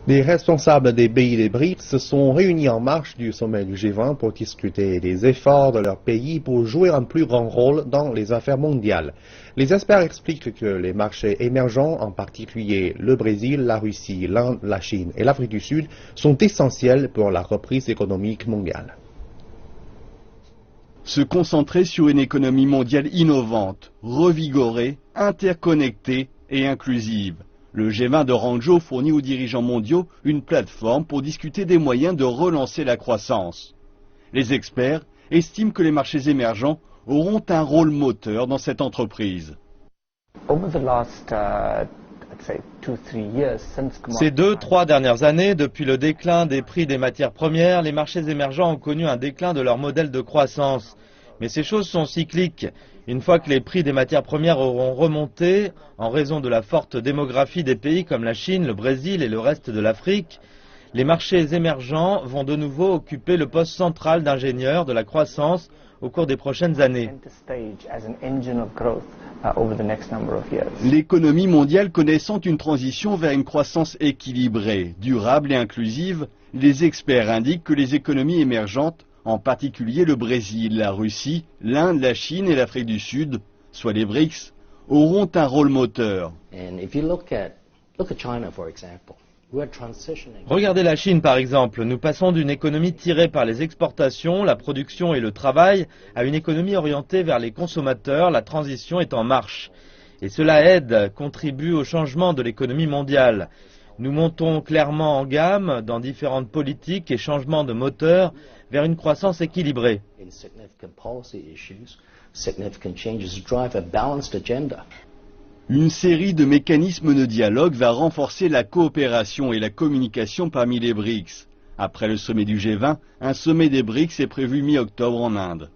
Les responsables des pays des BRICS se sont réunis en marge du sommet du G20 pour discuter des efforts de leur pays pour jouer un plus grand rôle dans les affaires mondiales. Les experts expliquent que les marchés émergents, en particulier le Brésil, la Russie, l'Inde, la Chine et l'Afrique du Sud, sont essentiels pour la reprise économique mondiale. Se concentrer sur une économie mondiale innovante, revigorée, interconnectée et inclusive. Le G20 de Hangzhou fournit aux dirigeants mondiaux une plateforme pour discuter des moyens de relancer la croissance. Les experts estiment que les marchés émergents auront un rôle moteur dans cette entreprise. Ces 2-3 dernières années, depuis le déclin des prix des matières premières, les marchés émergents ont connu un déclin de leur modèle de croissance. Mais ces choses sont cycliques. Une fois que les prix des matières premières auront remonté, en raison de la forte démographie des pays comme la Chine, le Brésil et le reste de l'Afrique, les marchés émergents vont de nouveau occuper le poste central d'ingénieur de la croissance au cours des prochaines années. L'économie mondiale connaissant une transition vers une croissance équilibrée, durable et inclusive, les experts indiquent que les économies émergentes, en particulier le Brésil, la Russie, l'Inde, la Chine et l'Afrique du Sud, soit les BRICS, auront un rôle moteur. Regardez la Chine par exemple. Nous passons d'une économie tirée par les exportations, la production et le travail à une économie orientée vers les consommateurs. La transition est en marche. Et cela aide, contribue au changement de l'économie mondiale. Nous montons clairement en gamme dans différentes politiques et changements de moteur vers une croissance équilibrée. Une série de mécanismes de dialogue va renforcer la coopération et la communication parmi les BRICS. Après le sommet du G20, un sommet des BRICS est prévu mi-octobre en Inde.